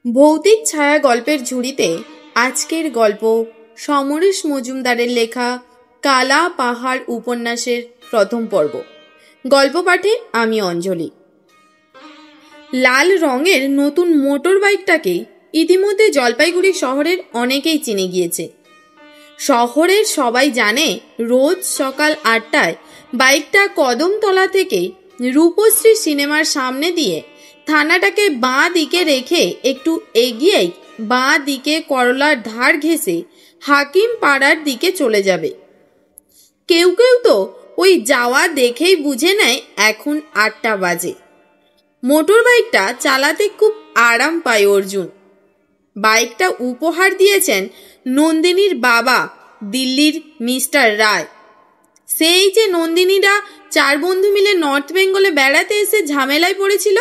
ভৌতিক ছায়া গল্পের ঝুড়িতে আজকের গল্প সমরেশ মজুমদারের লেখা কালা পাহাড় উপন্যাসের প্রথম পর্ব। গল্প পাঠে আমি অঞ্জলি। লাল রঙের নতুন মোটর বাইকটাকে ইতিমধ্যে জলপাইগুড়ি শহরের অনেকেই চিনে গিয়েছে। শহরের সবাই জানে রোজ সকাল 8টায় বাইকটা কদমতলা থেকে রূপশ্রী সিনেমার সামনে দিয়ে থানাটাকে বাঁ দিকে রেখে একটু এগিয়েই বাঁ দিকে করলার ধার ঘেঁষে হাকিম পাড়ার দিকে চলে যাবে। কেউ কেউ তো ওই যাওয়া দেখেই বুঝে নেয় এখন 8টা বাজে। মোটর বাইকটা চালাতে খুব আরাম পায় অর্জুন। বাইকটা উপহার দিয়েছেন নন্দিনীর বাবা দিল্লির মিস্টার রায়। সেই যে নন্দিনীরা 4 বন্ধু মিলে নর্থ বেঙ্গলে বেড়াতে এসে ঝামেলায় পড়েছিল,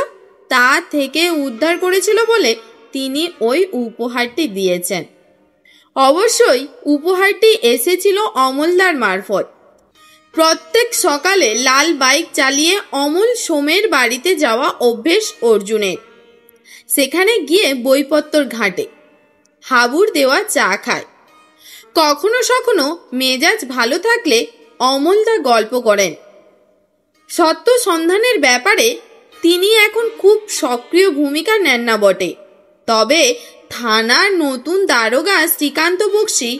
তা থেকে উদ্ধার করেছিল বলে তিনি ওই উপহারটি দিয়েছেন। অবশ্যই উপহারটি এসেছিল অমলদার মারফত। প্রত্যেক সকালে লাল বাইক চালিয়ে অমল সোমের বাড়িতে যাওয়া অভ্যেস অর্জুনের। সেখানে গিয়ে বইপত্র ঘাটে, হাবুর দেওয়া চা খায়। কখনো কখনো মেজাজ ভালো থাকলে অমলদা গল্প করেন। সত্য সন্ধানের ব্যাপারে তিনি এখন খুব সক্রিয় ভূমিকা নেন না বটে, তবে থানার নতুন দারোগা শ্রীকান্ত বক্সি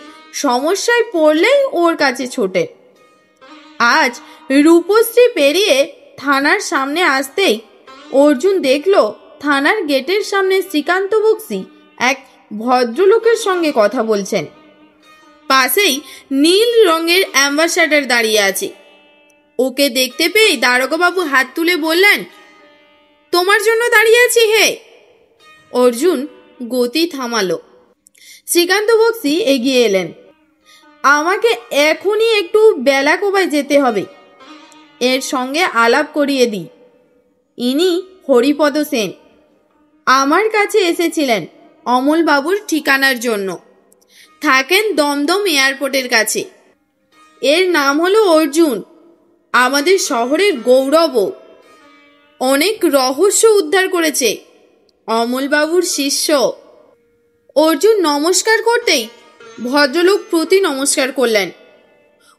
সমস্যায় পড়লেই ওর কাছে ছোটে। আজ রূপশ্রী পেরিয়ে থানার সামনে আসতেই অর্জুন দেখল থানার গেটের সামনে শ্রীকান্ত বক্সি এক ভদ্রলোকের সঙ্গে কথা বলছেন। পাশেই নীল রঙের অ্যাম্বাসাডার দাঁড়িয়ে আছে। ওকে দেখতে পেয়ে দারোগাবাবু হাত তুলে বললেন, তোমার জন্য দাঁড়িয়ে আছি হে। অর্জুন গতি থামালো। শ্রীকান্ত বক্সি এগিয়ে এলেন। আমাকে এখনই একটু বেলাকোবায় যেতে হবে, এর সঙ্গে আলাপ করিয়ে দিই। ইনি হরিপদ সেন, আমার কাছে এসেছিলেন অমলবাবুর ঠিকানার জন্য। থাকেন দমদম এয়ারপোর্টের কাছে। এর নাম হলো অর্জুন, আমাদের শহরের গৌরব। অনেক রহস্য উদ্ধার করেছে, অমলবাবুর শিষ্য। অর্জুন নমস্কার করতেই ভদ্রলোক প্রতি নমস্কার করলেন।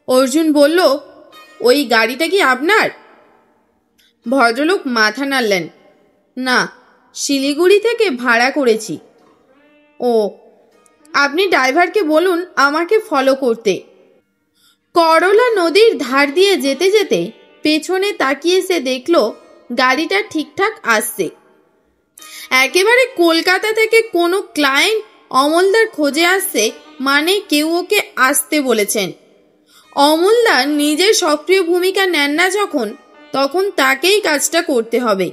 অর্জুন বলল, ওই গাড়িটা কি আপনার? ভদ্রলোক মাথা নাড়লেন। না, শিলিগুড়ি থেকে ভাড়া করেছি। ও, আপনি ড্রাইভারকে বলুন আমাকে ফলো করতে। করলা নদীর ধার দিয়ে যেতে যেতে পেছনে তাকিয়ে সে দেখল গাড়িটা ঠিকঠাক আসছে। একেবারে কলকাতা থেকে কোনো ক্লায়েন্ট অমলদার খোঁজে আসছে, মানে কেউ ওকে আসতে বলেছেন। অমলদা নিজের সক্রিয় ভূমিকা নেন না যখন, তখন তাকেই কাজটা করতে হবে।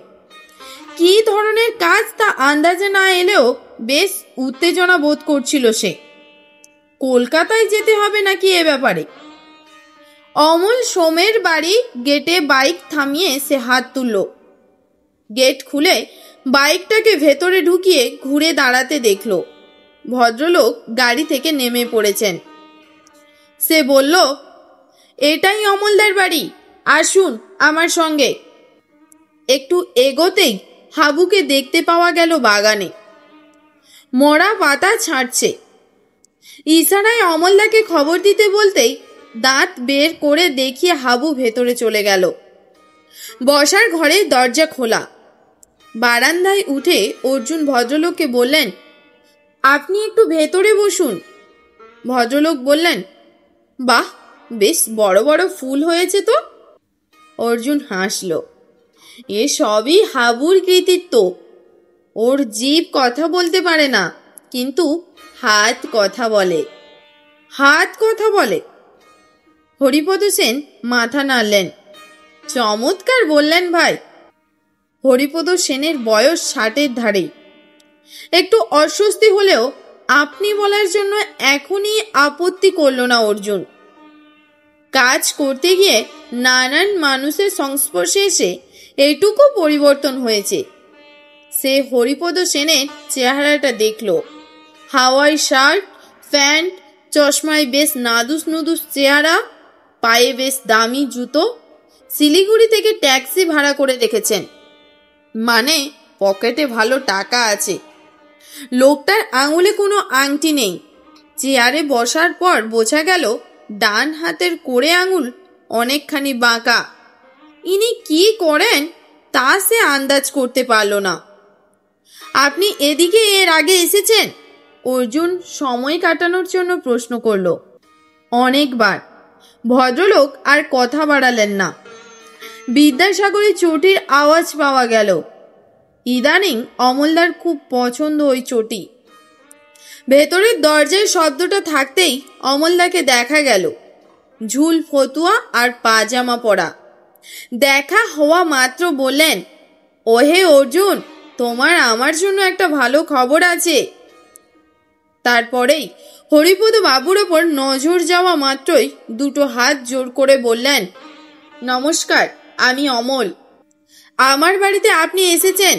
কী ধরনের কাজ তা আন্দাজে না এলেও বেশ উত্তেজনা বোধ করছিল সে। কলকাতায় যেতে হবে নাকি এ ব্যাপারে। অমল সোমের বাড়ি গেটে বাইক থামিয়ে সে হাত তুলল। গেট খুলে বাইকটাকে ভেতরে ঢুকিয়ে ঘুরে দাঁড়াতে দেখল ভদ্রলোক গাড়ি থেকে নেমে পড়েছেন। সে বলল, এটাই অমলদার বাড়ি, আসুন আমার সঙ্গে। একটু এগোতেই হাবুকে দেখতে পাওয়া গেল বাগানে। মরা পাতা ছাড়ছে। ইশারায় অমলদাকে খবর দিতে বলতেই দাঁত বের করে দেখিয়ে হাবু ভেতরে চলে গেল। বসার ঘরের দরজা খোলা। বারান্দায় উঠে অর্জুন ভদ্রলোককে বললেন, আপনি একটু ভেতরে বসুন। ভদ্রলোক বললেন, বাহ, বেশ বড় বড় ফুল হয়েছে তো। অর্জুন হাসল। এ সবই হাবুর কৃতিত্ব। ওর জিভ কথা বলতে পারে না, কিন্তু হাত কথা বলে। হাত কথা বলে? হরিপদ সেন মাথা নাড়লেন। চমৎকার বললেন ভাই। হরিপদ সেনের বয়স 60-এর ধারেই। একটু অস্বস্তি হলেও আপনি বলার জন্য এখনই আপত্তি করল না অর্জুন। কাজ করতে গিয়ে নানান মানুষের সংস্পর্শে এসে এটুকু পরিবর্তন হয়েছে। সে হরিপদ সেনের চেহারাটা দেখল। হাওয়াই শার্ট, প্যান্ট, চশমায় বেশ নাদুস নুদুস চেহারা, পায়ে বেশ দামি জুতো। শিলিগুড়ি থেকে ট্যাক্সি ভাড়া করে রেখেছেন, মানে পকেটে ভালো টাকা আছে। লোকটার আঙুলে কোনো আংটি নেই। চেয়ারে বসার পর বোঝা গেল ডান হাতের কোড়ে আঙুল অনেকখানি বাঁকা। ইনি কি করেন তা সে আন্দাজ করতে পারল না। আপনি এদিকে এর আগে এসেছেন? অর্জুন সময় কাটানোর জন্য প্রশ্ন করল। অনেকবার। ভদ্রলোক আর কথা বাড়ালেন না। বিদ্যাসাগরের চটির আওয়াজ পাওয়া গেল। ইদানিং অমলদার খুব পছন্দ ওই চটি। ভেতরের দরজায় শব্দটা থাকতেই অমলদাকে দেখা গেল, ঝুল ফতুয়া আর পাজামা পরা। দেখা হওয়া মাত্র বললেন, ওহে অর্জুন, তোমার আমার জন্য একটা ভালো খবর আছে। তারপরেই হরিপদ বাবুর ওপর নজর যাওয়া মাত্রই দুটো হাত জোর করে বললেন, নমস্কার, আমি অমল। আমার বাড়িতে আপনি এসেছেন,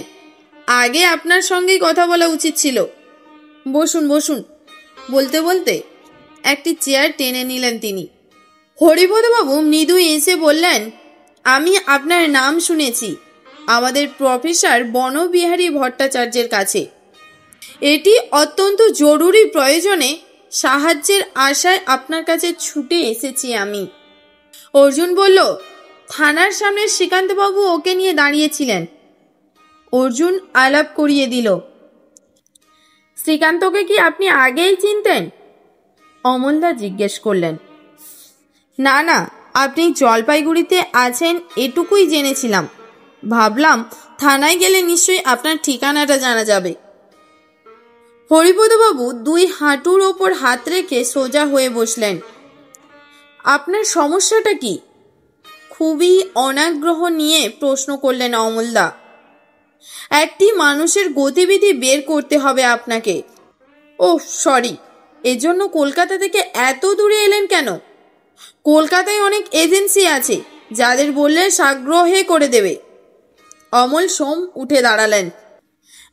আগে আপনার সঙ্গেই কথা বলা উচিত ছিল। বসুন বসুন। বলতে বলতে একটি চেয়ার টেনে নিলেন তিনি। হরিপদবাবু মৃদু এসে বললেন, আমি আপনার নাম শুনেছি আমাদের প্রফেসর বনবিহারী ভট্টাচার্যের কাছে। এটি অত্যন্ত জরুরি প্রয়োজনে সাহায্যের আশায় আপনার কাছে ছুটে এসেছি আমি। অর্জুন বলল, থানার সামনে শ্রীকান্তবাবু ওকে নিয়ে দাঁড়িয়েছিলেন। অর্জুন আলাপ করিয়ে দিল। শ্রীকান্তকে কি আপনি আগেই চিনতেন? অমলদা জিজ্ঞেস করলেন। না না, আপনি জলপাইগুড়িতে আছেন এটুকুই জেনেছিলাম। ভাবলাম থানায় গেলে নিশ্চয়ই আপনার ঠিকানাটা জানা যাবে। হরিপদবাবু দুই হাঁটুর ওপর হাত রেখে সোজা হয়ে বসলেন। আপনার সমস্যাটা কি? খুবই অনাগ্রহ নিয়ে প্রশ্ন করলেন অমলদা। একটি মানুষের গতিবিধি বের করতে হবে আপনাকে। ওহ সরি, এজন্য কলকাতা থেকে এত দূরে এলেন কেন? কলকাতায় অনেক এজেন্সি আছে যাদের বললে সাগ্রহে করে দেবে। অমল সোম উঠে দাঁড়ালেন।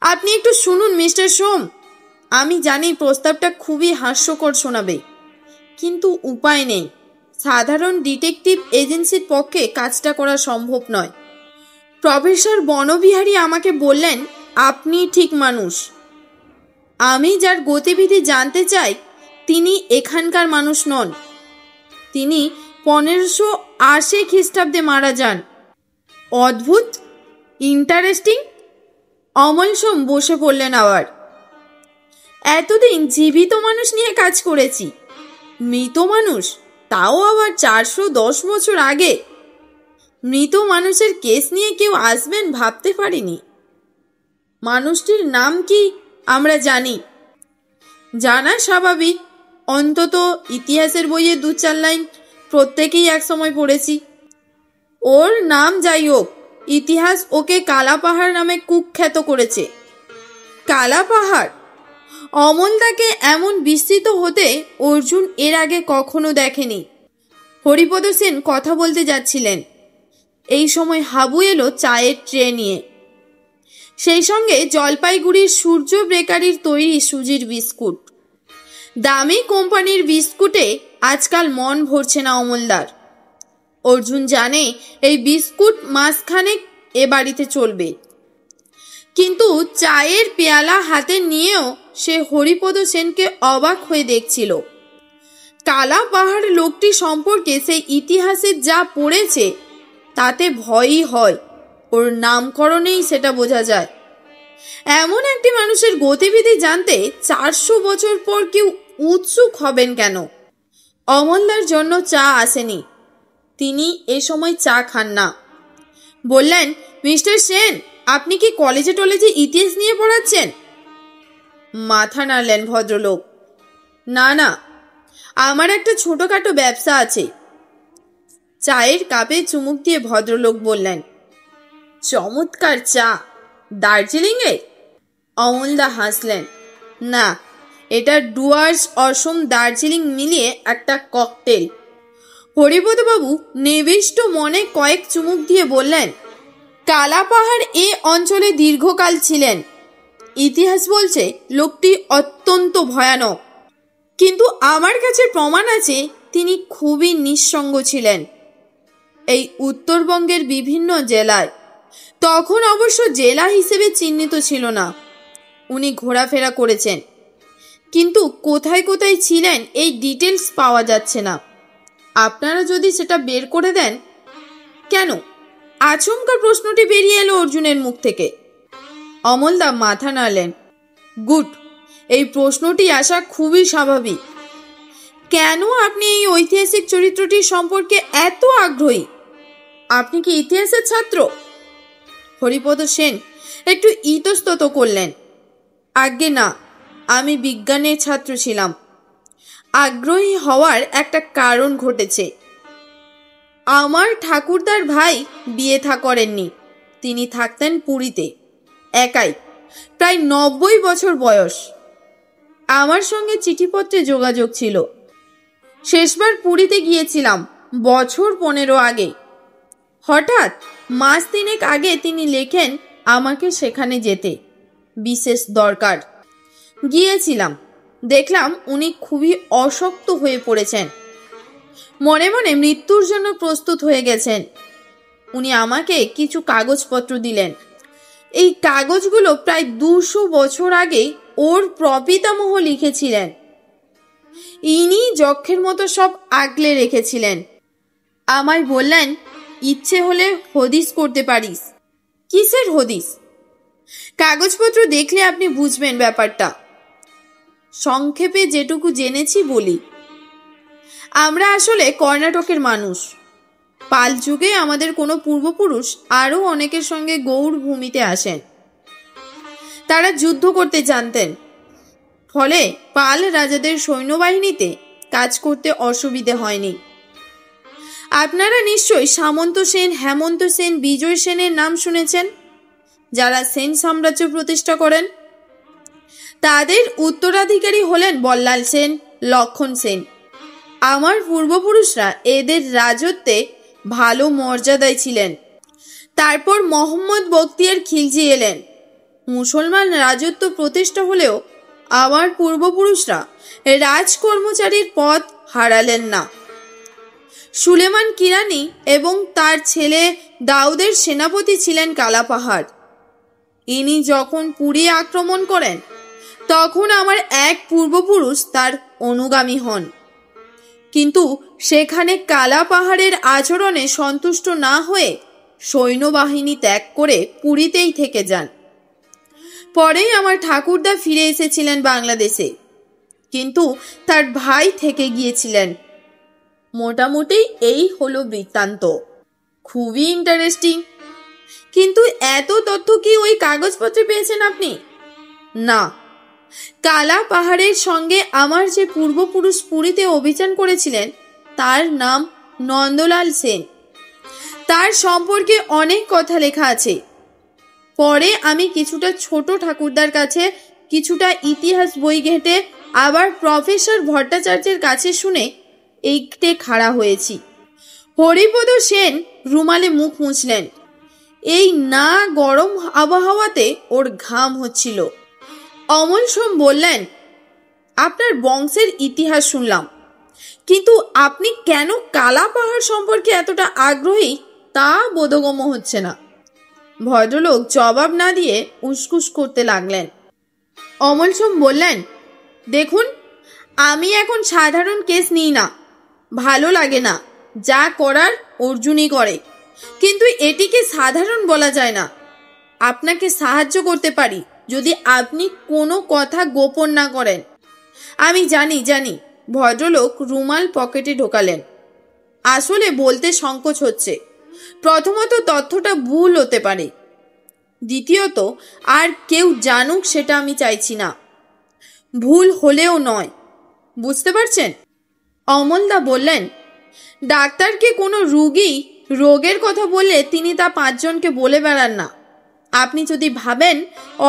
আপনি একটু শুনুন মিস্টার সোম, আমি জানি প্রস্তাবটা খুবই হাস্যকর শোনাবে, কিন্তু উপায় নেই। সাধারণ ডিটেকটিভ এজেন্সির পক্ষে কাজটা করা সম্ভব নয়। প্রফেসর বনবিহারী আমাকে বললেন আপনি ঠিক মানুষ। আমি যার গতিবিধি জানতে চাই তিনি এখানকার মানুষ নন। তিনি 1580 খ্রিস্টাব্দে মারা যান। অদ্ভুত, ইন্টারেস্টিং। অমল সোম বসে পড়লেন আবার। এতদিন জীবিত মানুষ নিয়ে কাজ করেছি, মৃত মানুষ, তাও আবার 410 বছর আগে। মৃত মানুষের কেস নিয়ে কেউ আসবেন ভাবতে পারিনি। মানুষটির নাম কি আমরা জানি, জানা স্বাভাবিক। অন্তত ইতিহাসের বইয়ে 2-4 লাইন প্রত্যেকেই একসময় পড়েছি। ওর নাম যাই হোক, ইতিহাস ওকে কালা পাহাড় নামে কুখ্যাত করেছে। কালা পাহাড়? অমলদাকে এমন বিস্মিত হতে অর্জুন এর আগে কখনো দেখেনি। হরিপদ সেন কথা বলতে যাচ্ছিলেন, এই সময় হাবু এলো চায়ের ট্রে নিয়ে। সেই সঙ্গে জলপাইগুড়ির সূর্য বেকারির তৈরি সুজির বিস্কুট। দামি কোম্পানির বিস্কুটে আজকাল মন ভরছে না অমলদার। অর্জুন জানে এই বিস্কুট মাসখানেক এ বাড়িতে চলবে, কিন্তু চায়ের পেয়ালা হাতে নিয়েও সে হরিপদ সেনকে অবাক হয়ে দেখছিল। কালা পাহাড় লোকটি সম্পর্কে সেই ইতিহাসে যা পড়েছে তাতে ভয়ই হয়। ওর নামকরণেই সেটা বোঝা যায়। এমন একটি মানুষের গতিবিধি জানতে 400 বছর পর কেউ উৎসুক হবেন কেন? অমলদার জন্য চা আসেনি, তিনি এ সময় চা খান না। বললেন, মিস্টার সেন, আপনি কি কলেজে টলেজে ইতিহাস নিয়ে পড়াচ্ছেন? মাথা নাড়লেন ভদ্রলোক। না না, আমার একটা ছোটখাটো ব্যবসা আছে। চায়ের কাপে চুমুক দিয়ে ভদ্রলোক বললেন, চমৎকার চা, দার্জিলিংয়ে? অমলদা হাসলেন। না, এটা ডুয়ার্স, অসম, দার্জিলিং মিলিয়ে একটা ককটেল। হরিপদবাবু নিবিষ্ট মনে কয়েক চুমুক দিয়ে বললেন, কালা পাহাড় এ অঞ্চলে দীর্ঘকাল ছিলেন। ইতিহাস বলছে লোকটি অত্যন্ত ভয়ানক, কিন্তু আমার কাছে প্রমাণ আছে তিনি খুবই নিঃসঙ্গ ছিলেন। এই উত্তরবঙ্গের বিভিন্ন জেলায়, তখন অবশ্য জেলা হিসেবে চিহ্নিত ছিল না, উনি ঘোরাফেরা করেছেন, কিন্তু কোথায় কোথায় ছিলেন এই ডিটেলস পাওয়া যাচ্ছে না। আপনারা যদি সেটা বের করে দেন। কেন? আচমকা প্রশ্নটি বেরিয়ে এলো অর্জুনের মুখ থেকে। অমলদা মাথা নাড়লেন। গুড, এই প্রশ্নটি আসা খুবই স্বাভাবিক। কেন আপনি এই ঐতিহাসিক চরিত্রটির সম্পর্কে এত আগ্রহী? আপনি কি ইতিহাসের ছাত্র? হরিপদ সেন একটু ইতস্তত করলেন। আজ্ঞে না, আমি বিজ্ঞানের ছাত্র ছিলাম। আগ্রহী হওয়ার একটা কারণ ঘটেছে। আমার ঠাকুরদার ভাই বিয়ে থা করেননি। তিনি থাকতেন পুরীতে, একাই, প্রায় 90 বছর বয়স। আমার সঙ্গে চিঠিপত্রে যোগাযোগ ছিল। শেষবার পুরীতে গিয়েছিলাম বছর 15 আগে। হঠাৎ মাস 3 আগে তিনি লেখেন আমাকে সেখানে যেতে, বিশেষ দরকার। গিয়েছিলাম, দেখলাম উনি খুবই অশক্ত হয়ে পড়েছেন, মনে মনে মৃত্যুর জন্য প্রস্তুত হয়ে গেছেন। উনি আমাকে কিছু কাগজপত্র দিলেন। এই কাগজগুলো প্রায় 200 বছর আগে ওর প্রপিতামহ লিখেছিলেন। ইনি যক্ষের মতো সব আগলে রেখেছিলেন। আমায় বললেন, ইচ্ছে হলে হদিস করতে পারিস। কিসের হদিস? কাগজপত্র দেখলে আপনি বুঝবেন ব্যাপারটা। সংক্ষেপে যেটুকু জেনেছি বলি। আমরা আসলে কর্ণাটকের মানুষ। পাল যুগে আমাদের কোনো পূর্বপুরুষ আরও অনেকের সঙ্গে গৌড় ভূমিতে আসেন। তারা যুদ্ধ করতে জানতেন, ফলে পাল রাজাদের সৈন্যবাহিনীতে কাজ করতে অসুবিধে হয়নি। আপনারা নিশ্চয়ই সামন্ত সেন, হেমন্ত সেন, বিজয় সেনের নাম শুনেছেন, যারা সেন সাম্রাজ্য প্রতিষ্ঠা করেন। তাদের উত্তরাধিকারী হলেন বল্লাল সেন, লক্ষণ সেন। আমার পূর্বপুরুষরা এদের রাজত্বে ভালো মর্যাদায় ছিলেন। তারপর মোহাম্মদ বখতিয়ার খিলজি এলেন। মুসলমান রাজত্ব প্রতিষ্ঠা হলেও আমার পূর্বপুরুষরা রাজকর্মচারীর পদ হারালেন না। সুলেমান কিরানি এবং তার ছেলে দাউদের সেনাপতি ছিলেন কালাপাহাড়। ইনি যখন পুরী আক্রমণ করেন, তখন আমার এক পূর্বপুরুষ তার অনুগামী হন, কিন্তু সেখানে কালাপাহাড়ের আচরণে সন্তুষ্ট না হয়ে সৈন্যবাহিনী ত্যাগ করে পুরীতেই থেকে যান। পরেই আমার ঠাকুরদা ফিরে এসেছিলেন বাংলাদেশে, কিন্তু তার ভাই থেকে গিয়েছিলেন। মোটামুটি এই হলো বৃত্তান্ত। খুবই ইন্টারেস্টিং। কিন্তু এত তথ্য কি ওই কাগজপত্রে পেয়েছেন আপনি? না, কালা পাহাড়ের সঙ্গে আমার যে পূর্বপুরুষ পুরীতে অভিযান করেছিলেন তার নাম নন্দলাল সেন। তার সম্পর্কে অনেক কথা লেখা আছে। পরে আমি কিছুটা ছোট ঠাকুরদার কাছে, কিছুটা ইতিহাস বই ঘেঁটে, আবার প্রফেসর ভট্টাচার্যের কাছে শুনে এইটে খাড়া হয়েছি। হরিপদ সেন রুমালে মুখ মুছলেন। এই না গরম আবহাওয়াতে ওর ঘাম হচ্ছিল। অমল সোম বললেন, আপনার বংশের ইতিহাস শুনলাম, কিন্তু আপনি কেন কালা পাহাড় সম্পর্কে এতটা আগ্রহী তা বোধগম্য হচ্ছে না। ভদ্রলোক জবাব না দিয়ে উসকুস করতে লাগলেন। অমল সোম বললেন, দেখুন, আমি এখন সাধারণ কেস নিই না, ভালো লাগে না। যা করার অর্জুনই করে, কিন্তু এটিকে সাধারণ বলা যায় না। আপনাকে সাহায্য করতে পারি যদি আপনি কোনো কথা গোপন না করেন। আমি জানি। ভদ্রলোক রুমাল পকেটে ঢোকালেন। আসলে বলতে সংকোচ হচ্ছে। প্রথমত, তথ্যটা ভুল হতে পারে। দ্বিতীয়ত, আর কেউ জানুক সেটা আমি চাইছি না। ভুল হলেও নয়, বুঝতে পারছেন? অমলদা বললেন, ডাক্তারকে কোনো রোগের কথা বললে তিনি তা 5 জনকে বলে বেড়ান না। আপনি যদি ভাবেন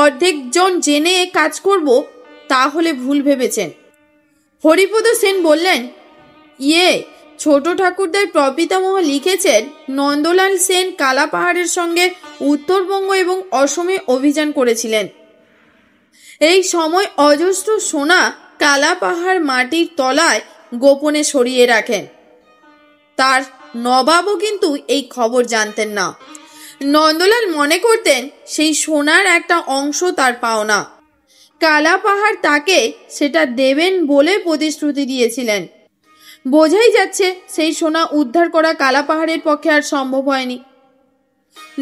অর্ধেক জন জেনে কাজ করব, তাহলে ভুল ভেবেছেন। হরিপদ সেন বললেন, ছোট ঠাকুরদার প্রপিতামহ লিখেছেন নন্দলাল সেন কালা পাহাড়ের সঙ্গে উত্তরবঙ্গ এবং অসমে অভিযান করেছিলেন। এই সময় অজস্র সোনা কালা পাহাড় মাটির তলায় গোপনে সরিয়ে রাখেন। তার নবাবও কিন্তু এই খবর জানতেন না। নন্দলাল মনে করতেন সেই সোনার একটা অংশ তার পাওনা। কালা পাহাড় তাকে সেটা দেবেন বলে প্রতিশ্রুতি দিয়েছিলেন। বোঝাই যাচ্ছে সেই সোনা উদ্ধার করা কালা পাহাড়ের পক্ষে আর সম্ভব হয়নি।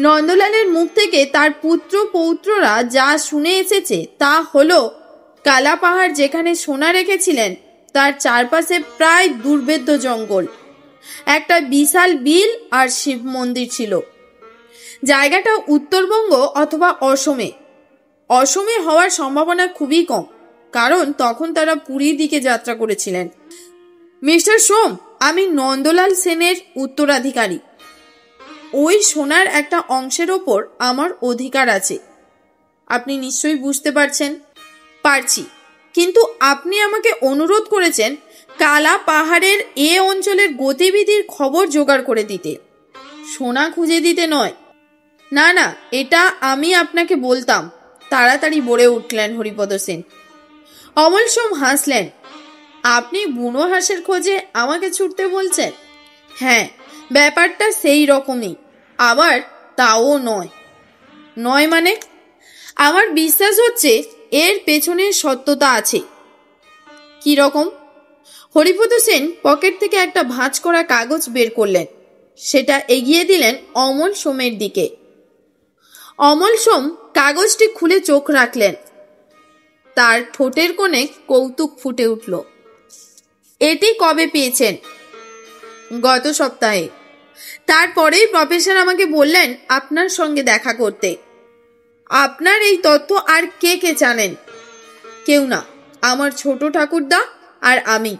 নন্দলালের মুখ থেকে তার পুত্র পৌত্ররা যা শুনে এসেছে তা হলো, কালা পাহাড় যেখানে সোনা রেখেছিলেন তার চারপাশে প্রায় দুর্ভেদ্য জঙ্গল, একটা বিশাল বিল আর শিব মন্দির ছিল। জায়গাটা উত্তরবঙ্গ অথবা অসমে হওয়ার সম্ভাবনা খুবই কম, কারণ তখন তারা পুরীর দিকে যাত্রা করেছিলেন। মিস্টার সোম, আমি নন্দলাল সেনের উত্তরাধিকারী। ওই সোনার একটা অংশের ওপর আমার অধিকার আছে। আপনি নিশ্চয়ই বুঝতে পারছেন। পারছি, কিন্তু আপনি আমাকে অনুরোধ করেছেন কালা পাহাড়ের এ অঞ্চলের গতিবিধির খবর জোগাড় করে দিতে, সোনা খুঁজে দিতে নয়। না না, এটা আমি আপনাকে বলতাম, তাড়াতাড়ি বলে উঠলেন হরিপদ সেন। অমল সোম হাসলেন। আপনি বুনো হাঁসের খোঁজে আমাকে ছুটতে বলছেন? হ্যাঁ, ব্যাপারটা সেই রকমই, আবার তাও নয় মানে আমার বিশ্বাস হচ্ছে এর পেছনে সত্যতা আছে। কি রকম? হরিপদ সেন পকেট থেকে একটা ভাঁজ করা কাগজ বের করলেন, সেটা এগিয়ে দিলেন অমল সোমের দিকে। অমল সোম কাগজটি খুলে চোখ রাখলেন। তার ঠোঁটের কোণে কৌতুক ফুটে উঠল। এটি কবে পেয়েছেন? গত সপ্তাহে। তারপরেই প্রফেসর আমাকে বললেন আপনার সঙ্গে দেখা করতে। আপনার এই তথ্য আর কে কে জানেন? কেউ না, আমার ছোট ঠাকুরদা আর আমি।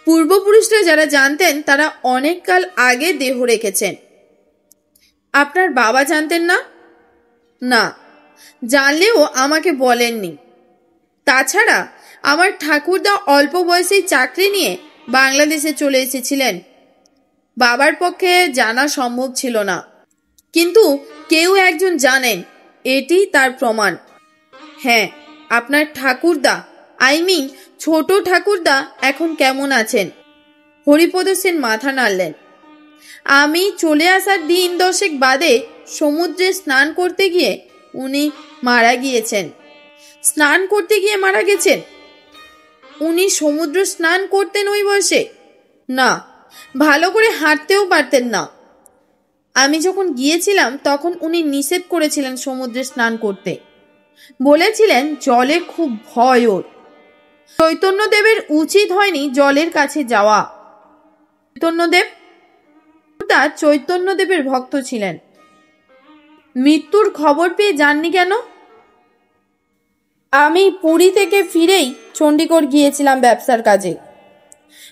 পূর্বপুরুষরা যারা জানতেন তারা অনেক কাল আগে দেহ রেখেছেন। আপনার বাবা জানতেন না? না, জানলেও আমাকে বলেননি। তাছাড়া আমার ঠাকুরদা অল্প বয়সেই চাকরি নিয়ে বাংলাদেশে চলে এসেছিলেন। বাবার পক্ষে জানা সম্ভব ছিল না, কিন্তু কেউ একজন জানেন, এটি তার প্রমাণ। হ্যাঁ, আপনার ঠাকুরদা, ছোট ঠাকুরদা এখন কেমন আছেন? হরিপদ সেন মাথা নাড়লেন। আমি চলে আসার দিন 10 বাদে সমুদ্রে স্নান করতে গিয়ে উনি মারা গিয়েছেন। স্নান করতে গিয়ে মারা গেছেন? উনি সমুদ্র স্নান করতেন ওই বয়সে? না, ভালো করে হাঁটতেও পারতেন না। আমি যখন গিয়েছিলাম তখন উনি নিষেধ করেছিলেন সমুদ্রে স্নান করতে। বলেছিলেন জলে খুব ভয় ওর। চৈতন্যদেবের উচিত হয়নি জলের কাছে যাওয়া। চৈতন্যদেবের ভক্ত ছিলেন। মৃত্যুর খবর পেয়ে যাননি কেন? আমি পুরী থেকে ফিরেই চণ্ডীগড় গিয়েছিলাম ব্যবসার কাজে।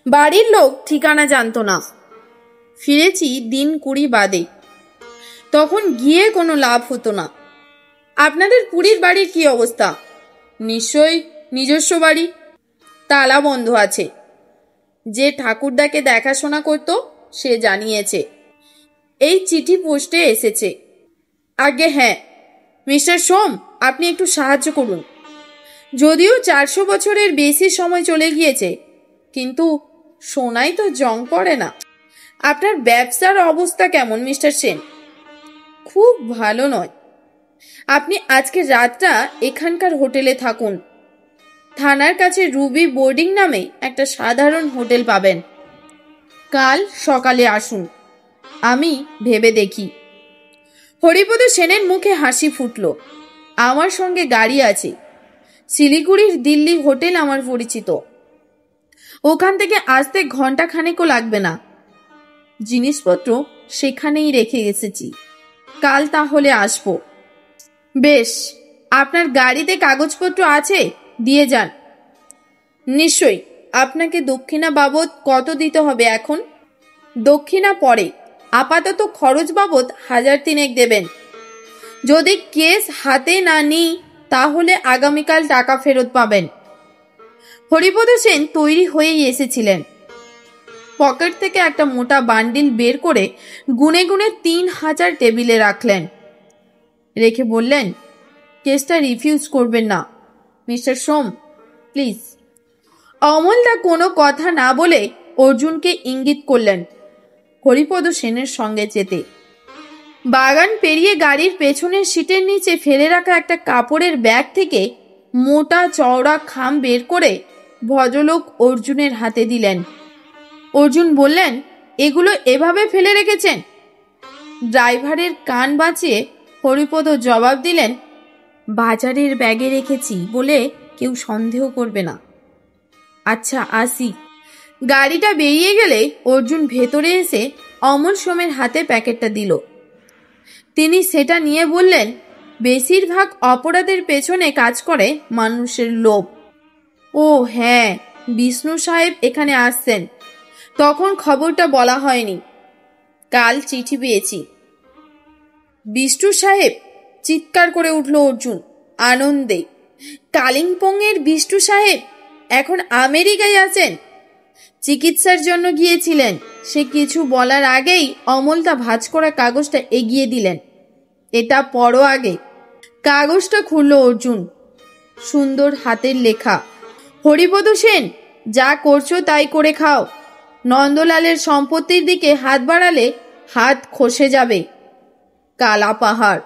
বাড়ির লোক ঠিকানা জানতো না। ফিরেছি দিন 20 বাদে। তখন গিয়ে কোনো লাভ হতো না। আপনাদের পুরীর বাড়ির কি অবস্থা? নিশ্চয়ই নিজস্ব বাড়ি, তালা বন্ধ আছে। যে ঠাকুরদাকে দেখাশোনা করত সে জানিয়েছে। এই চিঠি পোস্টে এসেছে। আগে হ্যাঁ, মিস্টার সোম, আপনি একটু সাহায্য করুন। যদিও 400 বছরের বেশি সময় চলে গিয়েছে, কিন্তু সোনাই তো জং পড়ে না। আপনার ব্যবসার অবস্থা কেমন মিস্টার সেন? খুব ভালো নয়। আপনি আজকে রাতটা এখানকার হোটেলে থাকুন। থানার কাছে রুবি বোর্ডিং নামে একটা সাধারণ হোটেল পাবেন। কাল সকালে আসুন, আমি ভেবে দেখি। হরিপদ সেনের মুখে হাসি ফুটল। আমার সঙ্গে গাড়ি আছে। শিলিগুড়ির দিল্লি হোটেল আমার পরিচিত। ওখান থেকে আসতে ঘন্টাখানেকও লাগবে না। জিনিসপত্র সেখানেই রেখে এসেছি। কাল তাহলে আসবো। বেশ, আপনার গাড়িতে কাগজপত্র আছে? দিয়ে যান। নিশ্চয়ই। আপনাকে দক্ষিণা বাবদ কত দিতে হবে এখন? দক্ষিণা পরে, আপাতত খরচ বাবদ 1003 দেবেন। যদি কেস হাতে না নিই তাহলে আগামীকাল টাকা ফেরত পাবেন। হরিপদ সেন তৈরি হয়েই এসেছিলেন। পকেট থেকে একটা মোটা বান্ডিল বের করে গুনে গুনে 3000 টেবিলে রাখলেন। রেখে বললেন, কেসটা রিফিউজ করবেন না মিস্টার সোম, প্লিজ। অমলদা কোনো কথা না বলে অর্জুনকে ইঙ্গিত করলেন হরিপদ সেনের সঙ্গে যেতে। বাগান পেরিয়ে গাড়ির পেছনের সিটের নিচে ফেলে রাখা একটা কাপড়ের ব্যাগ থেকে মোটা চওড়া খাম বের করে ভদ্রলোক অর্জুনের হাতে দিলেন। অর্জুন বললেন, এগুলো এভাবে ফেলে রেখেছেন? ড্রাইভারের কান বাঁচিয়ে হরিপদ জবাব দিলেন, বাজারের ব্যাগে রেখেছি বলে কেউ সন্দেহ করবে না। আচ্ছা, আসি। গাড়িটা বেরিয়ে গেলে অর্জুন ভেতরে এসে অমল সোমের হাতে প্যাকেটটা দিল। তিনি সেটা নিয়ে বললেন, বেশিরভাগ অপরাধের পেছনে কাজ করে মানুষের লোভ। ও হ্যাঁ, বিষ্ণু সাহেব এখানে আসছেন, তখন খবরটা বলা হয়নি। কাল চিঠি পেয়েছি। বিষ্ণু সাহেব? চিৎকার করে উঠল অর্জুন আনন্দে। কালিম্পংয়ের বিষ্ণু সাহেব এখন আমেরিকায় আছেন? চিকিৎসার জন্য গিয়েছিলেন। সে কিছু বলার আগেই অমলতা ভাঁজ করা কাগজটা এগিয়ে দিলেন। এটা পড়ো আগে। কাগজটা খুলল অর্জুন। সুন্দর হাতের লেখা, হরিপদ সেন, যা করছো তাই করে খাও। নন্দলালের সম্পত্তির দিকে হাত বাড়ালে হাত খসে যাবে। কালা পাহাড়।